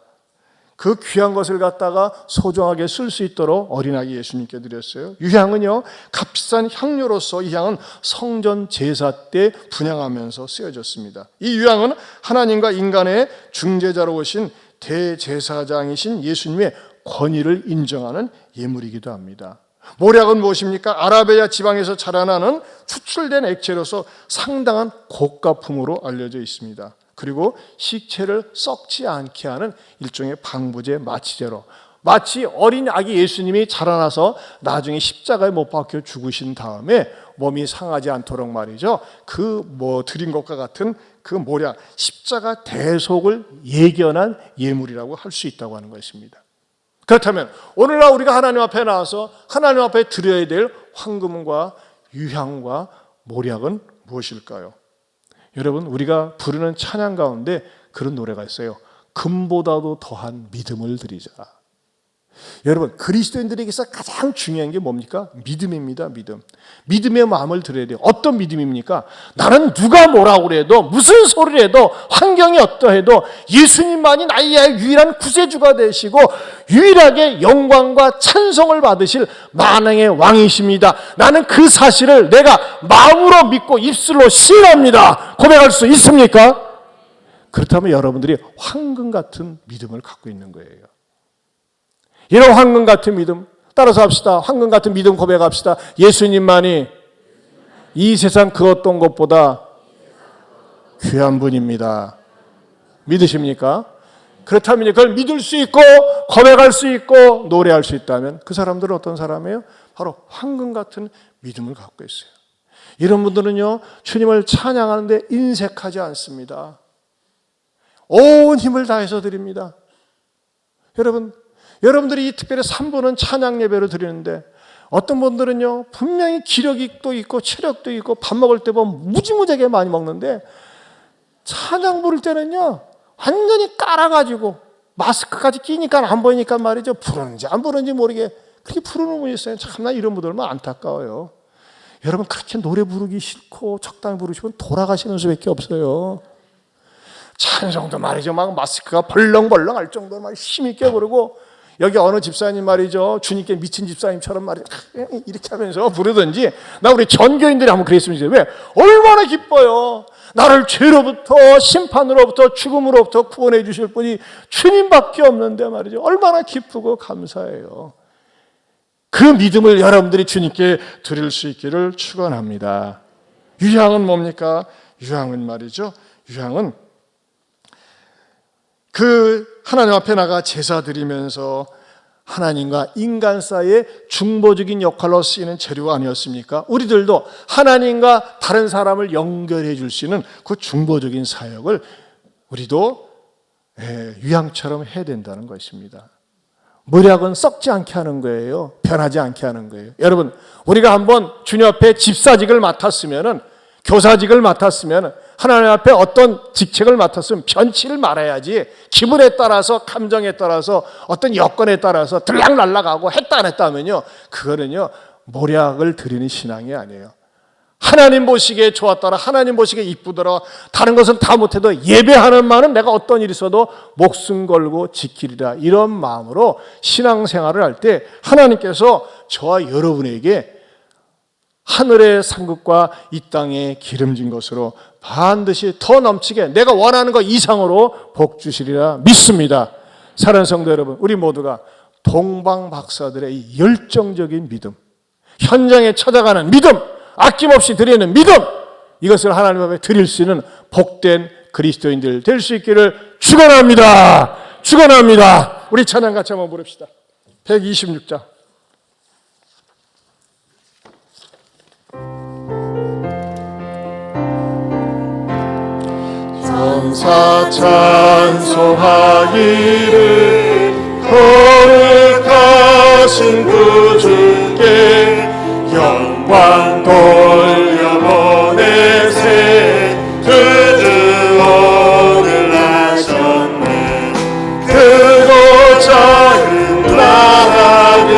그 귀한 것을 갖다가 소중하게 쓸 수 있도록 어린아기 예수님께 드렸어요. 유향은요 값비싼 향료로서 이 향은 성전 제사 때 분향하면서 쓰여졌습니다. 이 유향은 하나님과 인간의 중재자로 오신 대제사장이신 예수님의 권위를 인정하는 예물이기도 합니다. 모략은 무엇입니까? 아라비아 지방에서 자라나는 추출된 액체로서 상당한 고가품으로 알려져 있습니다. 그리고 식체를 썩지 않게 하는 일종의 방부제 마취제로 마치 어린 아기 예수님이 자라나서 나중에 십자가에 못 박혀 죽으신 다음에 몸이 상하지 않도록 말이죠. 드린 것과 같은 그 모략 십자가 대속을 예견한 예물이라고 할 수 있다고 하는 것입니다. 그렇다면 오늘날 우리가 하나님 앞에 나와서 하나님 앞에 드려야 될 황금과 유향과 모략은 무엇일까요? 여러분 우리가 부르는 찬양 가운데 그런 노래가 있어요. 금보다도 더한 믿음을 드리자. 여러분, 그리스도인들에게서 가장 중요한 게 뭡니까? 믿음입니다. 믿음. 믿음의 마음을 들어야 돼요. 어떤 믿음입니까? 나는 누가 뭐라고 그래도, 무슨 소리를 해도, 환경이 어떠해도 예수님만이 나의 유일한 구세주가 되시고 유일하게 영광과 찬송을 받으실 만왕의 왕이십니다. 나는 그 사실을 내가 마음으로 믿고 입술로 시인합니다. 고백할 수 있습니까? 그렇다면 여러분들이 황금 같은 믿음을 갖고 있는 거예요. 이런 황금 같은 믿음 따라서 합시다. 황금 같은 믿음 고백합시다. 예수님만이 이 세상 그 어떤 것보다 귀한 분입니다. 믿으십니까? 그렇다면 그걸 믿을 수 있고 고백할 수 있고 노래할 수 있다면 그 사람들은 어떤 사람이에요? 바로 황금 같은 믿음을 갖고 있어요. 이런 분들은요, 주님을 찬양하는데 인색하지 않습니다. 온 힘을 다해서 드립니다. 여러분들이 이 특별히 3부는 찬양 예배를 드리는데 어떤 분들은요, 분명히 기력이 또 있고 체력도 있고 밥 먹을 때 보면 무지무지하게 많이 먹는데 찬양 부를 때는요, 완전히 깔아가지고 마스크까지 끼니까 안 보이니까 말이죠. 부르는지 안 부르는지 모르게 그렇게 부르는 분이 있어요. 참나 이런 분들만 안타까워요. 여러분, 그렇게 노래 부르기 싫고 적당히 부르시면 돌아가시는 수밖에 없어요. 찬송도 말이죠, 막 마스크가 벌렁벌렁 할 정도로 막 힘있게 부르고, 여기 어느 집사님 말이죠, 주님께 미친 집사님처럼 말이죠, 이렇게 하면서 부르든지, 나 우리 전교인들이 한번 그랬으면 좋겠어요. 왜? 얼마나 기뻐요. 나를 죄로부터, 심판으로부터, 죽음으로부터 구원해 주실 분이 주님밖에 없는데 말이죠, 얼마나 기쁘고 감사해요. 그 믿음을 여러분들이 주님께 드릴 수 있기를 축원합니다. 유향은 뭡니까? 유향은 말이죠, 유향은 그 하나님 앞에 나가 제사 드리면서 하나님과 인간 사이의 중보적인 역할로 쓰이는 재료가 아니었습니까? 우리들도 하나님과 다른 사람을 연결해 줄 수 있는 그 중보적인 사역을 우리도 유향처럼 해야 된다는 것입니다. 모략은 썩지 않게 하는 거예요. 변하지 않게 하는 거예요. 여러분, 우리가 한번 주님 앞에 집사직을 맡았으면은, 교사직을 맡았으면, 하나님 앞에 어떤 직책을 맡았으면 변치를 말아야지, 기분에 따라서, 감정에 따라서, 어떤 여건에 따라서 들락날락하고 했다 안 했다 하면요, 그거는요, 모략을 드리는 신앙이 아니에요. 하나님 보시기에 좋았더라, 하나님 보시기에 이쁘더라, 다른 것은 다 못해도 예배하는 만은 내가 어떤 일이 있어도 목숨 걸고 지키리라, 이런 마음으로 신앙생활을 할 때 하나님께서 저와 여러분에게 하늘의 상급과 이 땅의 기름진 것으로 반드시 더 넘치게 내가 원하는 것 이상으로 복 주시리라 믿습니다. 사랑하는 성도 여러분, 우리 모두가 동방박사들의 이 열정적인 믿음, 현장에 찾아가는 믿음, 아낌없이 드리는 믿음, 이것을 하나님 앞에 드릴 수 있는 복된 그리스도인들 될 수 있기를 축원합니다. 축원합니다. 우리 찬양 같이 한번 부릅시다. 126장. 천사 찬송하기를 거룩하신 구주께 영광 돌려보내세. 그주오를 하셨네. 크고 작은 나라를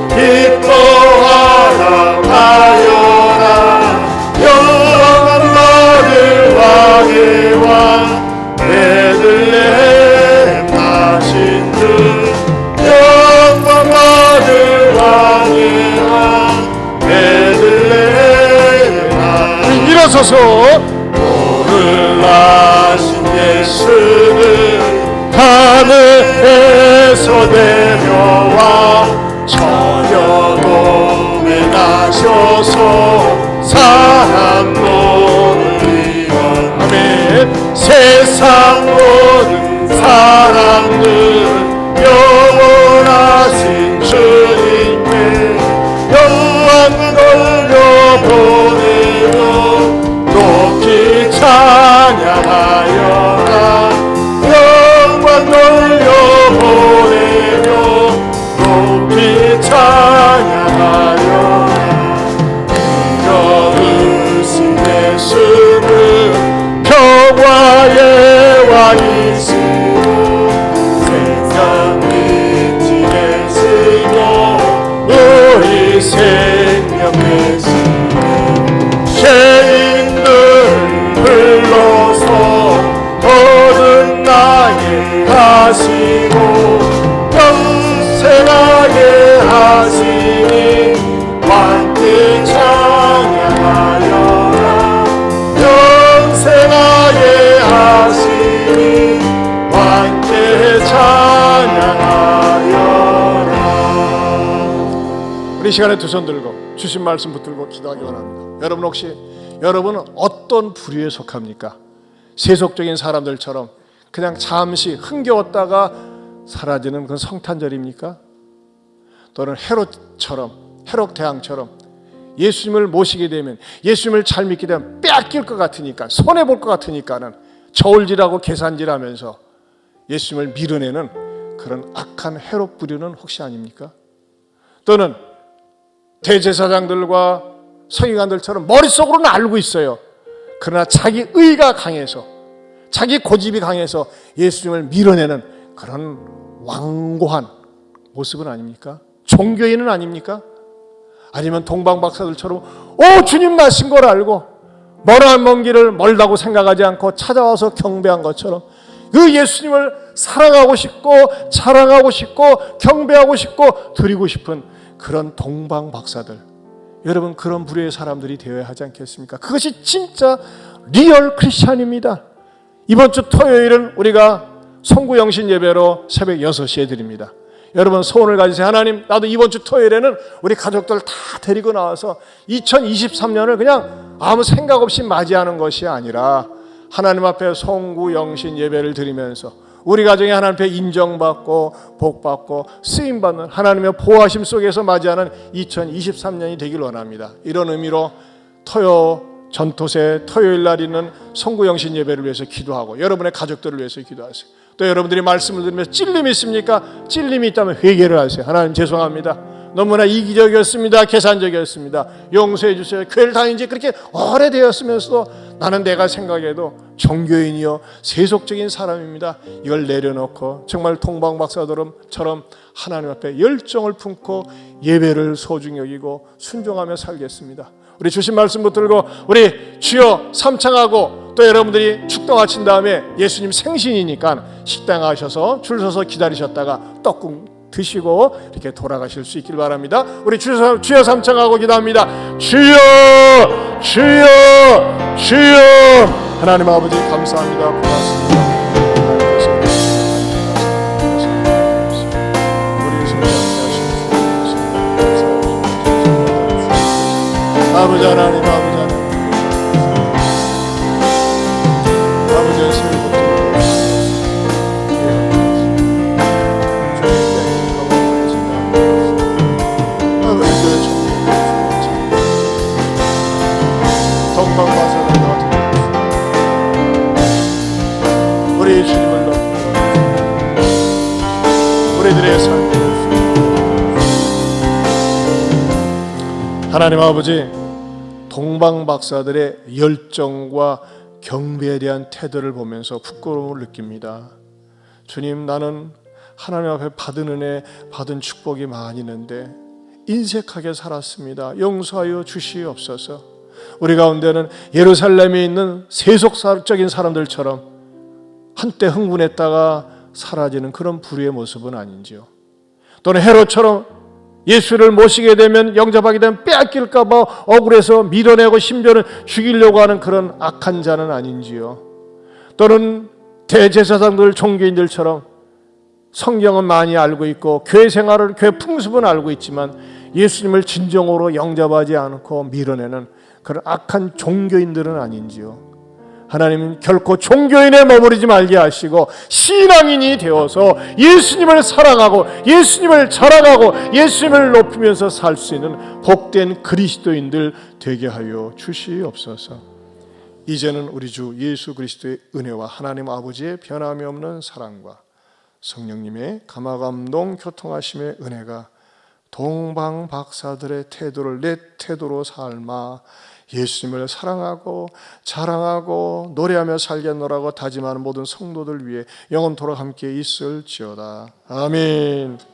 기뻐하라 하여라. 영원 너를 왕의 왕 베들레헴 나신 주. 영원 너를 왕의 왕 베들레헴 나신 주. 일어서서 오늘 나신 예수는 하늘에서 내려와 저녁봄에 나셔서 사람 노를 이룬 아멘. 세상 모든 사람들 영원하신 주님께 영광을 돌려보내며 높이 찬양하여라. 영광 돌려보내며 높이 찬양하여라. 이러으신 예수는 평화의 시간에 두 손 들고 주신 말씀 붙들고 기도하기 원합니다. 여러분 혹시 여러분은 어떤 부류에 속합니까? 세속적인 사람들처럼 그냥 잠시 흥겨웠다가 사라지는 그런 성탄절입니까? 또는 헤롯 대왕처럼 예수님을 모시게 되면, 예수님을 잘 믿게 되면 빼앗길 것 같으니까, 손해볼 것 같으니까는 저울질하고 계산질하면서 예수님을 밀어내는 그런 악한 헤롯 부류는 혹시 아닙니까? 또는 대제사장들과 서기관들처럼 머릿속으로는 알고 있어요. 그러나 자기 의가 강해서, 자기 고집이 강해서 예수님을 밀어내는 그런 완고한 모습은 아닙니까? 종교인은 아닙니까? 아니면 동방박사들처럼 주님 나신 걸 알고 먼 길을 멀다고 생각하지 않고 찾아와서 경배한 것처럼 그 예수님을 사랑하고 싶고 자랑하고 싶고 경배하고 싶고 드리고 싶은 그런 동방박사들, 여러분 그런 부류의 사람들이 되어야 하지 않겠습니까? 그것이 진짜 리얼 크리스찬입니다. 이번 주 토요일은 우리가 송구영신 예배로 새벽 6시에 드립니다. 여러분 소원을 가지세요. 하나님, 나도 이번 주 토요일에는 우리 가족들 다 데리고 나와서 2023년을 그냥 아무 생각 없이 맞이하는 것이 아니라 하나님 앞에 송구영신 예배를 드리면서 우리 가정이 하나님 앞에 인정받고 복받고 쓰임받는 하나님의 보호하심 속에서 맞이하는 2023년이 되길 원합니다. 이런 의미로 전토세 토요일 날 있는 송구영신 예배를 위해서 기도하고 여러분의 가족들을 위해서 기도하세요. 또 여러분들이 말씀을 들으면서 찔림이 있습니까? 찔림이 있다면 회개를 하세요. 하나님 죄송합니다. 너무나 이기적이었습니다. 계산적이었습니다. 용서해 주세요. 교회를 다닌 지 그렇게 오래되었으면서도 나는 내가 생각해도 종교인이요 세속적인 사람입니다. 이걸 내려놓고 정말 동방박사들처럼 하나님 앞에 열정을 품고 예배를 소중히 여기고 순종하며 살겠습니다. 우리 주신 말씀 붙들고 우리 주여 삼창하고 또 여러분들이 축도 마친 다음에 예수님 생신이니까 식당 가셔서 줄 서서 기다리셨다가 떡국 드시고 이렇게 돌아가실 수 있길 바랍니다. 우리 주여 삼창하고 기도합니다. 주여 주여 주여. 하나님 아버지 감사합니다. 고맙습니다. 아버지 하나님, 아버지 하나님, 아버지의 세월부터 아버지의 동방마사를 같은 우리 주님을 높이고 우리들의 삶을 하나님 아버지, 동방박사들의 열정과 경배에 대한 태도를 보면서 부끄러움을 느낍니다. 주님, 나는 하나님 앞에 받은 은혜, 받은 축복이 많이 있는데 인색하게 살았습니다. 용서하여 주시옵소서. 우리 가운데는 예루살렘에 있는 세속적인 사람들처럼 한때 흥분했다가 사라지는 그런 불의의 모습은 아닌지요. 또는 헤롯처럼 예수를 모시게 되면, 영접하게 되면 빼앗길까 봐 억울해서 밀어내고 심지어는 죽이려고 하는 그런 악한 자는 아닌지요. 또는 대제사장들, 종교인들처럼 성경은 많이 알고 있고 교회 생활을, 교회 풍습은 알고 있지만 예수님을 진정으로 영접하지 않고 밀어내는 그런 악한 종교인들은 아닌지요. 하나님은 결코 종교인에 머무르지 말게 하시고 신앙인이 되어서 예수님을 사랑하고 예수님을 자랑하고 예수님을 높이면서 살 수 있는 복된 그리스도인들 되게 하여 주시옵소서. 이제는 우리 주 예수 그리스도의 은혜와 하나님 아버지의 변함이 없는 사랑과 성령님의 감화감동 교통하심의 은혜가 동방박사들의 태도를 내 태도로 삶아 예수님을 사랑하고 자랑하고 노래하며 살겠노라고 다짐하는 모든 성도들 위해 영원토록 함께 있을지어다. 아멘.